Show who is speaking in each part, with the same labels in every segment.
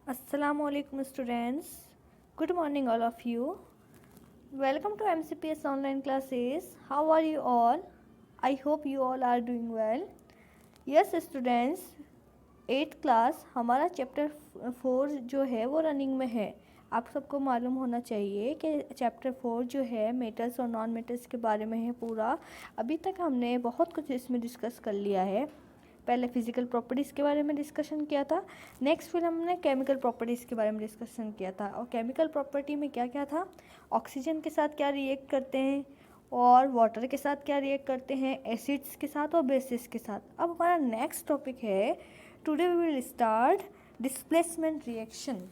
Speaker 1: Assalamualaikum students. Good morning all of you. Welcome to MCPS online classes. How are you all? I hope you all are doing well. Yes students, 8th class हमारा chapter 4 जो है वो running में है। आप सबको मालूम होना चाहिए कि चैप्टर 4 जो है मेटल्स और नॉन मेटल्स के बारे में है पूरा। अभी तक हमने बहुत कुछ इसमें डिस्कस कर लिया है। पहले फिज़िकल प्रॉपर्टीज़ के बारे में डिस्कशन किया था, नेक्स्ट फिर हमने केमिकल प्रॉपर्टीज़ के बारे में डिस्कशन किया था। और केमिकल प्रॉपर्टी में क्या क्या था, ऑक्सीजन के साथ क्या रिएक्ट करते हैं और वाटर के साथ क्या रिएक्ट करते हैं, एसिड्स के साथ और बेसिस के साथ। अब हमारा नेक्स्ट टॉपिक है, today we will start displacement reaction.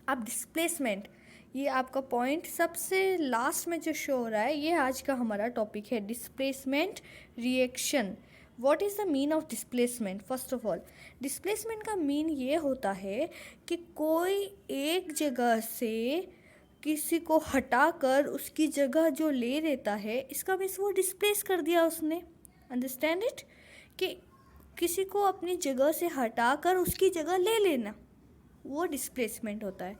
Speaker 1: अब डिस्प्लेसमेंट, ये आपका पॉइंट सबसे लास्ट में जो शो हो रहा है, ये आज का हमारा टॉपिक है displacement reaction. What is the mean of displacement? First of all, displacement का मीन ये होता है कि कोई एक जगह से किसी को हटाकर उसकी जगह जो ले लेता है, इसका मीन्स वो डिस्प्लेस कर दिया उसने। Understand it? कि किसी को अपनी जगह से हटाकर उसकी जगह ले लेना, वो डिस्प्लेसमेंट होता है।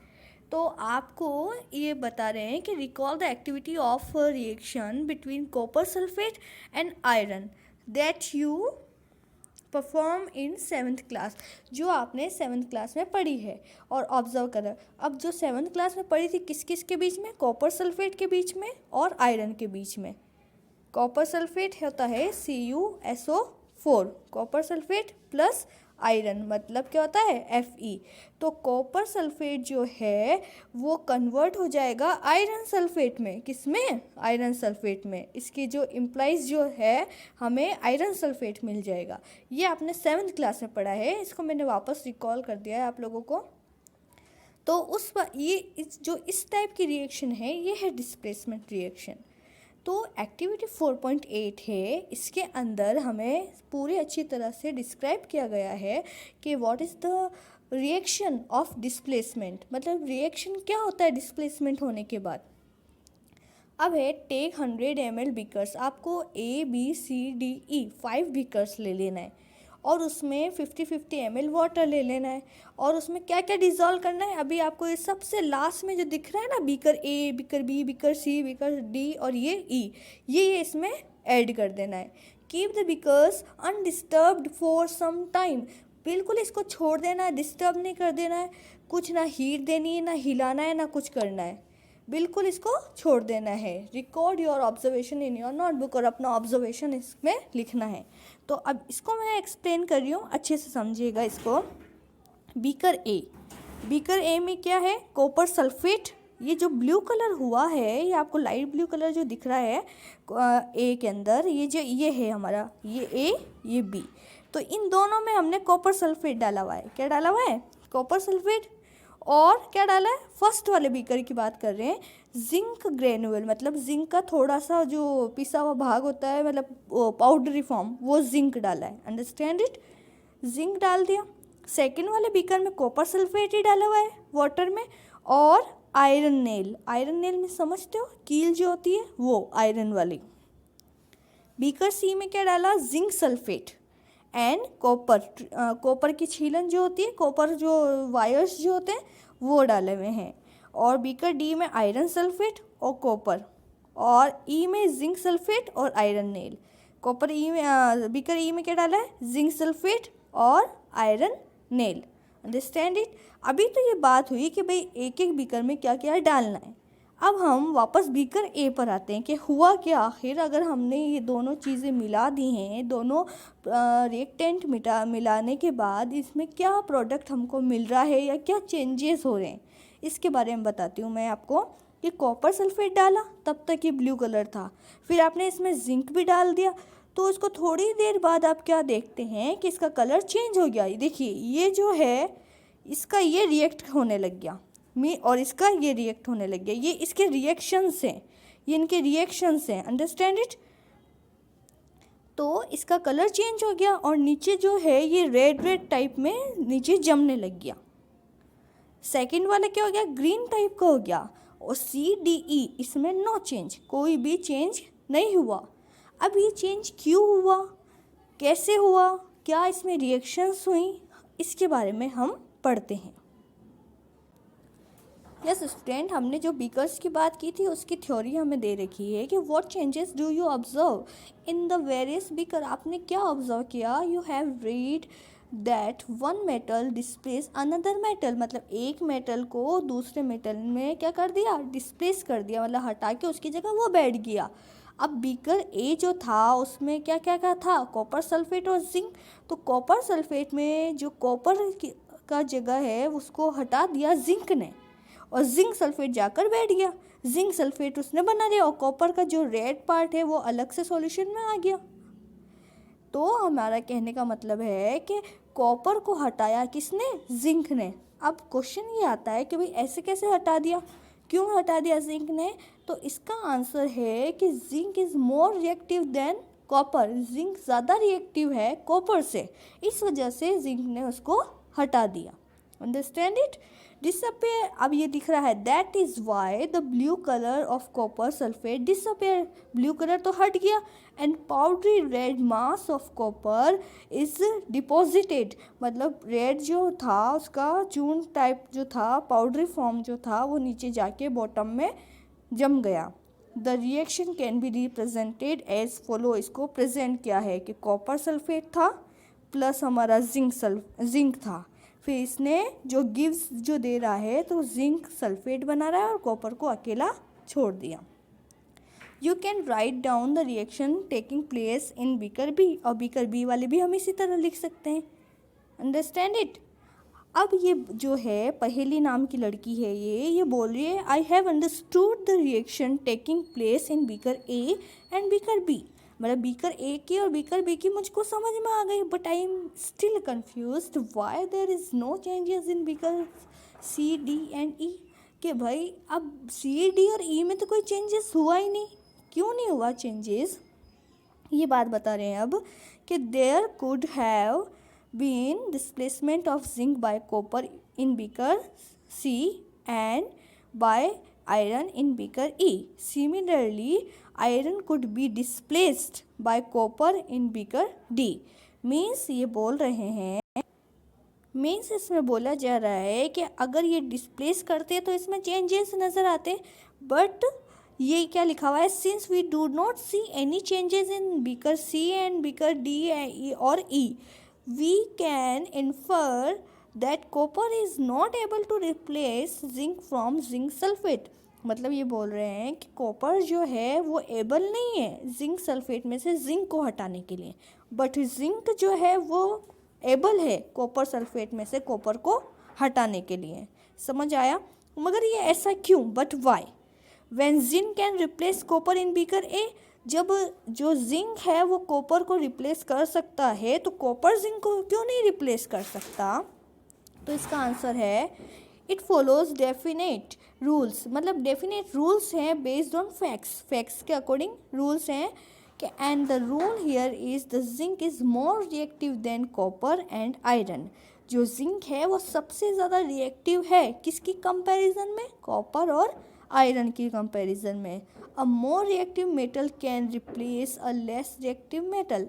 Speaker 1: तो आपको ये बता रहे हैं कि recall the activity of reaction between copper sulphate and iron that you perform in 7th class, जो आपने 7th क्लास में पढ़ी है और ऑब्जर्व करा। अब जो 7th क्लास में पढ़ी थी किस किस के बीच में, कॉपर सल्फेट के बीच में और आयरन के बीच में। कॉपर सल्फेट होता है CuSO4, copper sulphate plus iron मतलब क्या होता है Fe। तो कॉपर सल्फेट जो है वो कन्वर्ट हो जाएगा आयरन सल्फेट में। किस में? आयरन सल्फेट में। इसकी जो इम्प्लाइज जो है हमें आयरन सल्फेट मिल जाएगा। ये आपने 7th क्लास में पढ़ा है, इसको मैंने वापस रिकॉल कर दिया है आप लोगों को। तो जो इस टाइप की रिएक्शन है ये है डिस्प्लेसमेंट रिएक्शन। तो एक्टिविटी 4.8 है, इसके अंदर हमें पूरी अच्छी तरह से डिस्क्राइब किया गया है कि what is the reaction of displacement, मतलब रिएक्शन क्या होता है डिस्प्लेसमेंट होने के बाद। अब है टेक 100 ml बीकर्स, आपको ABCDE 5 बीकर्स ले लेना है और उसमें 50-50 ml वाटर ले लेना है और उसमें क्या क्या डिज़ोल्व करना है। अभी आपको ये सबसे लास्ट में जो दिख रहा है ना, beaker A, beaker B, beaker C, beaker D और ये E, ये इसमें ऐड कर देना है। Keep the beakers undisturbed for some time, बिल्कुल इसको छोड़ देना है, डिस्टर्ब नहीं कर देना है, कुछ ना हीट देनी है, ना हिलाना है, ना कुछ करना है, बिल्कुल इसको छोड़ देना है। Record your observation in your notebook, और अपना ऑब्जर्वेशन इसमें लिखना है। तो अब इसको मैं एक्सप्लेन कर रही हूँ, अच्छे से समझिएगा इसको। बीकर ए, बीकर ए में क्या है, कॉपर सल्फेट। ये जो ब्लू कलर हुआ है, ये आपको लाइट ब्लू कलर जो दिख रहा है ए के अंदर, ये है हमारा, ये ए ये बी। तो इन दोनों में हमने कॉपर सल्फेट डाला हुआ है। क्या डाला हुआ है? Copper sulphate. और क्या डाला है? फर्स्ट वाले बीकर की बात कर रहे हैं, जिंक ग्रेनुअल, मतलब जिंक का थोड़ा सा जो पिसा हुआ भाग होता है, मतलब पाउडरी फॉर्म, वो जिंक डाला है। Understand it? जिंक डाल दिया। सेकंड वाले बीकर में कॉपर सल्फेट ही डाला हुआ है वाटर में। और आयरन नेल, आयरन नेल में समझते हो, कील जो होती है वो आयरन वाली। बीकर सी में क्या डाला? Zinc sulphate and copper, copper की छीलन जो होती है, कॉपर जो वायर्स जो होते हैं वो डाले हुए हैं। और बीकर डी में आयरन सल्फेट और कॉपर, और ई में जिंक सल्फेट और आयरन नेल। कॉपर ई में, बीकर ई में क्या डाला है? जिंक सल्फेट और आयरन नेल। Understand it? अभी तो ये बात हुई कि भाई एक एक बीकर में क्या क्या डालना है। अब हम वापस बीकर ए पर आते हैं कि हुआ क्या आखिर, अगर हमने ये दोनों चीज़ें मिला दी हैं, दोनों रिएक्टेंट मिलाने के बाद इसमें क्या प्रोडक्ट हमको मिल रहा है या क्या चेंजेस हो रहे हैं, इसके बारे में बताती हूँ मैं आपको। कि कॉपर सल्फेट डाला तब तक ये ब्लू कलर था, फिर आपने इसमें जिंक भी डाल दिया, तो इसको थोड़ी देर बाद आप क्या देखते हैं कि इसका कलर चेंज हो गया। देखिए ये जो है इसका ये रिएक्ट होने लग गया और इसका ये रिएक्ट होने लग गया। ये इसके रिएक्शंस हैं, ये इनके रिएक्शंस हैं। Understand it? तो इसका कलर चेंज हो गया और नीचे जो है ये रेड रेड टाइप में नीचे जमने लग गया। सेकंड वाला क्या हो गया? ग्रीन टाइप का हो गया। और CDE इसमें नो चेंज, कोई भी चेंज नहीं हुआ। अब ये चेंज क्यों हुआ, कैसे हुआ, क्या इसमें रिएक्शंस हुई, इसके बारे में हम पढ़ते हैं। यस स्टूडेंट, हमने जो बीकर्स की बात की थी उसकी थ्योरी हमें दे रखी है कि what changes do you observe in the various beaker. आपने क्या ऑब्जर्व किया? You have read that one metal displace another metal, मतलब एक मेटल को दूसरे मेटल में क्या कर दिया? डिस्प्लेस कर दिया, मतलब हटा के उसकी जगह वो बैठ गया। अब बीकर ए जो था उसमें क्या क्या क्या था? कॉपर सल्फेट और जिंक। तो कॉपर सल्फेट में जो कॉपर का जगह है उसको हटा दिया जिंक ने, और जिंक सल्फेट जाकर बैठ गया। जिंक सल्फेट उसने बना लिया और कॉपर का जो रेड पार्ट है वो अलग से सॉल्यूशन में आ गया। तो हमारा कहने का मतलब है कि कॉपर को हटाया किसने? जिंक ने। अब क्वेश्चन ये आता है कि भाई ऐसे कैसे हटा दिया, क्यों हटा दिया जिंक ने? तो इसका आंसर है कि zinc is more reactive than copper. Zinc ज़्यादा रिएक्टिव है कॉपर से, इस वजह से जिंक ने उसको हटा दिया। Understand it? डिसअपेयर, अब ये दिख रहा है that is why the blue colour of copper sulphate disappear. Blue colour तो हट गया and powdery red mass of copper is deposited, मतलब रेड जो था उसका चून टाइप जो था, पाउडरी फॉर्म जो था वो नीचे जाके बॉटम में जम गया। The reaction can be represented as follow. इसको प्रेजेंट किया है कि कॉपर सल्फेट था प्लस हमारा जिंक था, फिर इसने जो गिव्स जो दे रहा है तो जिंक सल्फेट बना रहा है और कॉपर को अकेला छोड़ दिया। You can write down the reaction taking place in beaker B, और बीकर बी वाले भी हम इसी तरह लिख सकते हैं। Understand it? अब ये जो है पहेली नाम की लड़की है, ये बोल रही है I have understood the reaction taking place in beaker A and beaker B, मतलब बीकर ए की और बीकर बी की मुझको समझ में आ गई, but I am still confused why there is no changes in beaker C D and E. कि भाई अब सी डी और ई में तो कोई चेंजेस हुआ ही नहीं, क्यों नहीं हुआ चेंजेस? ये बात बता रहे हैं अब कि there could have been displacement of zinc by copper in beaker C and by iron in beaker E. Similarly, iron could be displaced by copper in beaker D. Means ये बोल रहे हैं, मीन्स इसमें बोला जा रहा है कि अगर ये डिस्प्लेस करते तो इसमें चेंजेस नज़र आते, बट ये क्या लिखा हुआ है? Since we do not see any changes in beaker C and beaker D और E, we can infer that copper is not able to replace zinc from zinc sulphate. मतलब ये बोल रहे हैं कि कॉपर जो है वो एबल नहीं है जिंक सल्फेट में से जिंक को हटाने के लिए, बट जिंक जो है वो एबल है कॉपर सल्फेट में से कॉपर को हटाने के लिए। समझ आया? मगर ये ऐसा क्यों? But why? When zinc can replace copper in beaker ए, जब जो जिंक है वो कॉपर को रिप्लेस कर सकता है तो कॉपर जिंक को क्यों नहीं रिप्लेस कर सकता? तो इसका आंसर है इट फॉलोज डेफिनेट रूल्स, मतलब डेफिनेट रूल्स हैं बेस्ड ऑन फैक्ट्स, फैक्ट्स के अकॉर्डिंग रूल्स हैं कि and the rule here is the zinc is more reactive than copper and iron. जो जिंक है वो सबसे ज़्यादा रिएक्टिव है किसकी कंपैरिजन में? कॉपर और आयरन की कंपैरिजन में। A more reactive metal can replace a less reactive metal.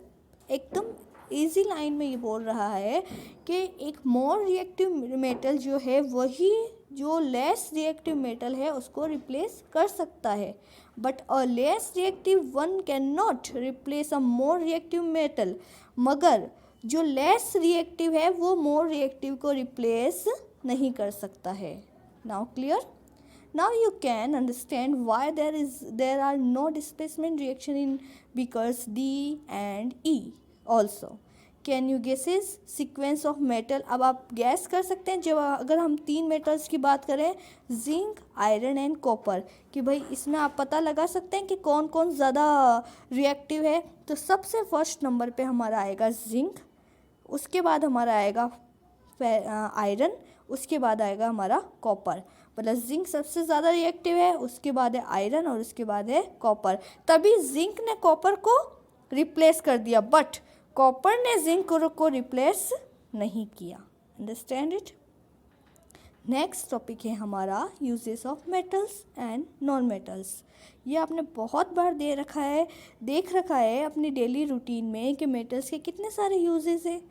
Speaker 1: एकदम इजी लाइन में ये बोल रहा है कि एक मोर रिएक्टिव मेटल जो है वही जो लेस रिएक्टिव मेटल है उसको रिप्लेस कर सकता है, but a less reactive one can not replace a more reactive metal. मगर जो लेस रिएक्टिव है वो मोर रिएक्टिव को रिप्लेस नहीं कर सकता है। Now clear? Now you can understand why there are no displacement reaction in beakers D and E also. Can you guesses sequence of metal? अब आप गैस कर सकते हैं जब अगर हम 3 मेटल्स की बात करें जिंक, आयरन एंड कॉपर, कि भाई इसमें आप पता लगा सकते हैं कि कौन कौन ज़्यादा रिएक्टिव है। तो सबसे फर्स्ट नंबर पे हमारा आएगा जिंक, उसके बाद हमारा आएगा आयरन, उसके बाद आएगा हमारा कॉपर। मतलब जिंक सबसे ज़्यादा रिएक्टिव है, उसके बाद है आयरन और उसके बाद है कॉपर। तभी जिंक ने कॉपर को रिप्लेस कर दिया, बट कॉपर ने जिंक को रिप्लेस नहीं किया। Understand it? नेक्स्ट टॉपिक है हमारा uses of metals and non metals. ये आपने बहुत बार देख रखा है अपनी डेली रूटीन में कि मेटल्स के कितने सारे यूजेस हैं।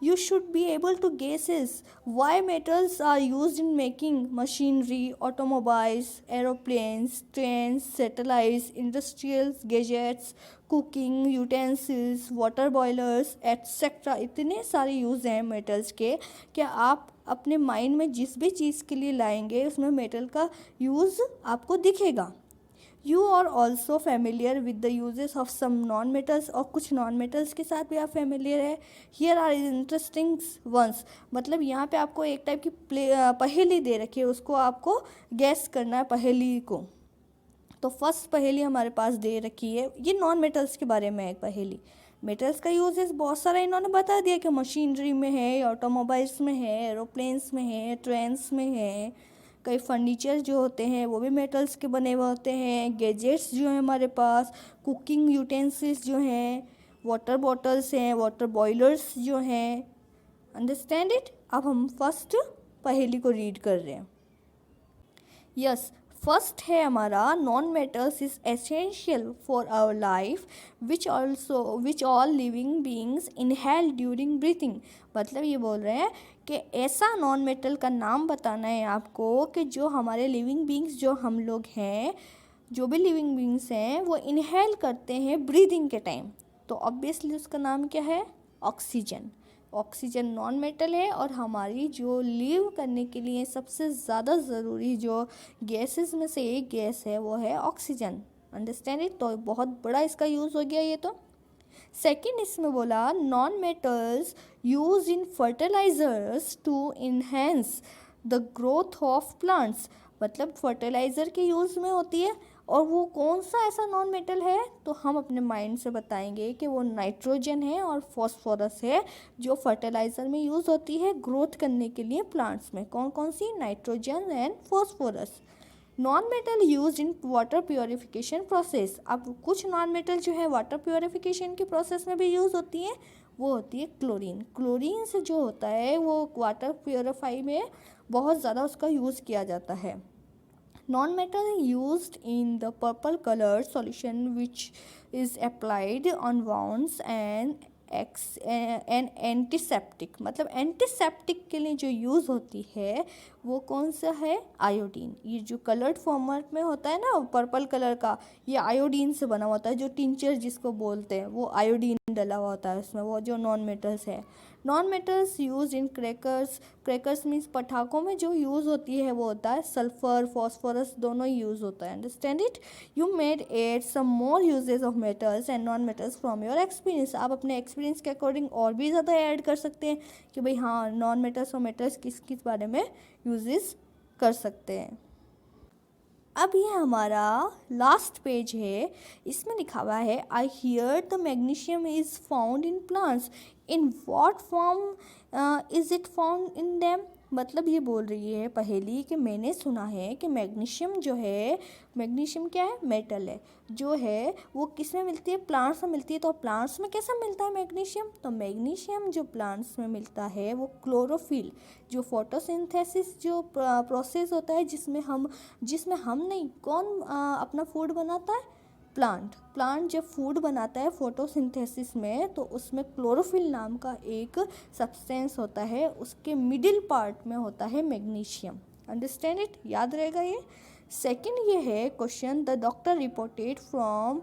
Speaker 1: You should be able to guesses why metals are used in making machinery, automobiles, aeroplanes, trains, satellites, industrial gadgets, cooking utensils, water boilers etcetera. इतने सारे यूज़ हैं मेटल्स के. क्या आप अपने माइंड में जिस भी चीज़ के लिए लाएंगे उसमें मेटल का यूज़ आपको दिखेगा. You are also familiar with the uses of some non metals. और कुछ नॉन मेटल्स के साथ भी आप फेमिलियर है. Here are interesting ones. मतलब यहाँ पे आपको एक टाइप की पहेली दे रखी है, उसको आपको गैस करना है पहेली को. तो फर्स्ट पहेली हमारे पास दे रखी है, ये नॉन मेटल्स के बारे में है पहेली. मेटल्स का यूजेस बहुत सारा इन्होंने बता दिया कि मशीनरी में है, ऑटोमोबाइल्स में है, एरोप्लेन्स में है, ट्रेन्स में है. कई फर्नीचर जो होते हैं वो भी मेटल्स के बने हुए होते हैं. गैजेट्स जो हैं हमारे पास, कुकिंग यूटेंसिल्स जो हैं, वाटर बॉटल्स हैं, वाटर बॉयलर्स जो हैं. Understand it. अब हम फर्स्ट पहेली को रीड कर रहे हैं. यस, फर्स्ट है हमारा, non metals is essential for our life which all living beings inhale during breathing. मतलब ये बोल रहे हैं कि ऐसा नॉन मेटल का नाम बताना है आपको कि जो हमारे लिविंग बींग्स, जो हम लोग हैं, जो भी लिविंग बींग्स हैं वो इनहेल करते हैं ब्रीदिंग के टाइम. तो ऑब्वियसली उसका नाम क्या है? ऑक्सीजन. ऑक्सीजन नॉन मेटल है और हमारी जो लिव करने के लिए सबसे ज़्यादा ज़रूरी जो गैसेस में से एक गैस है वो है ऑक्सीजन. Understand it. तो बहुत बड़ा इसका यूज़ हो गया ये. तो सेकेंड इसमें बोला, non metals use in fertilizers to enhance the growth of plants. मतलब फर्टिलाइज़र के यूज़ में होती है. और वो कौन सा ऐसा नॉन मेटल है? तो हम अपने माइंड से बताएंगे कि वो नाइट्रोजन है और फॉस्फोरस है, जो फर्टिलाइज़र में यूज़ होती है ग्रोथ करने के लिए प्लांट्स में. कौन कौन सी? Nitrogen and phosphorus. Non metal use in water purification process. अब कुछ नॉन मेटल जो है वाटर प्योरिफिकेशन के प्रोसेस में भी यूज़ होती हैं. वो होती है क्लोरीन. क्लोरीन से जो होता है वो वाटर प्योरीफाई में बहुत ज़्यादा उसका यूज़ किया जाता है. Non-metal used in the purple color solution which is applied on wounds and antiseptic. मतलब एंटीसेप्टिक के लिए जो यूज़ होती है वो कौन सा है? आयोडीन. ये जो कलर्ड फॉर्मेट में होता है ना पर्पल कलर का, ये आयोडीन से बना होता है. जो टिंचर जिसको बोलते हैं वो आयोडीन डला हुआ होता है उसमें, वो जो नॉन मेटल्स है. नॉन मेटल्स यूज इन क्रैकर्स. क्रैकर्स मीन्स पटाखों में जो यूज़ होती है वो होता है सल्फर, फॉस्फोरस दोनों यूज़ होता है. Understand it. You made add some more uses of metals and non metals from your experience. आप अपने एक्सपीरियंस के अकॉर्डिंग और भी ज़्यादा ऐड कर सकते हैं कि भाई हाँ नॉन मेटल्स और मेटल्स किस किस बारे में यूजेस कर सकते हैं. अब ये हमारा लास्ट पेज है. इसमें लिखा हुआ है, I hear the magnesium is found in plants. In what form is it found in them. मतलब ये बोल रही है पहेली कि मैंने सुना है कि मैग्नीशियम जो है, मैग्नीशियम क्या है? मेटल है. जो है वो किस में मिलती है? प्लांट्स में मिलती है. तो प्लांट्स में कैसा मिलता है मैग्नीशियम? तो मैग्नीशियम जो प्लांट्स में मिलता है वो क्लोरोफिल, जो फोटोसिंथेसिस जो प्रोसेस होता है जिसमें हम नहीं, कौन अपना फूड बनाता है? प्लांट जब फूड बनाता है फोटोसिंथेसिस में तो उसमें क्लोरोफिल नाम का एक सब्सटेंस होता है, उसके मिडिल पार्ट में होता है मैग्नीशियम. Understand it. याद रहेगा ये. सेकंड ये है question, the doctor reported from,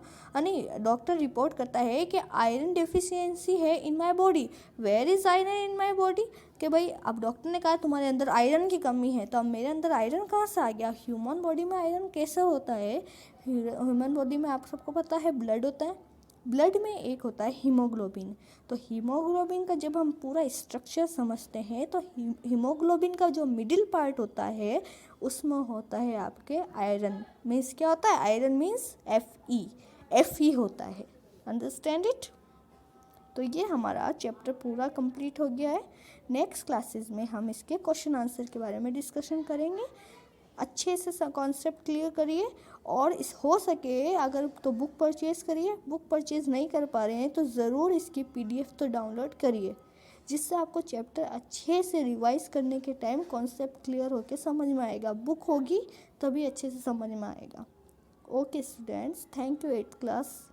Speaker 1: doctor report करता है कि आयरन डेफिशिएंसी है in my body. Where is iron in my body. कि भाई अब डॉक्टर ने कहा तुम्हारे अंदर आयरन की कमी है, तो अब मेरे अंदर आयरन कहाँ से आ गया? ह्यूमन बॉडी में आयरन कैसे होता है? ह्यूमन बॉडी में आप सबको पता है ब्लड होता है. ब्लड में एक होता है हीमोग्लोबिन. तो हीमोग्लोबिन का जब हम पूरा स्ट्रक्चर समझते हैं तो हीमोग्लोबिन का जो मिडिल पार्ट होता है उसमें होता है आपके आयरन. मीन्स क्या होता है? आयरन मीन्स Fe होता है. Understand it. तो ये हमारा चैप्टर पूरा कंप्लीट हो गया है. नेक्स्ट क्लासेस में हम इसके क्वेश्चन आंसर के बारे में डिस्कशन करेंगे. अच्छे से कॉन्सेप्ट क्लियर करिए और इस हो सके अगर तो बुक परचेज़ करिए. बुक परचेज़ नहीं कर पा रहे हैं तो ज़रूर इसकी PDF तो डाउनलोड करिए, जिससे आपको चैप्टर अच्छे से रिवाइज करने के टाइम कॉन्सेप्ट क्लियर होकर समझ में आएगा. बुक होगी तभी अच्छे से समझ में आएगा. Okay students, thank you 8th class.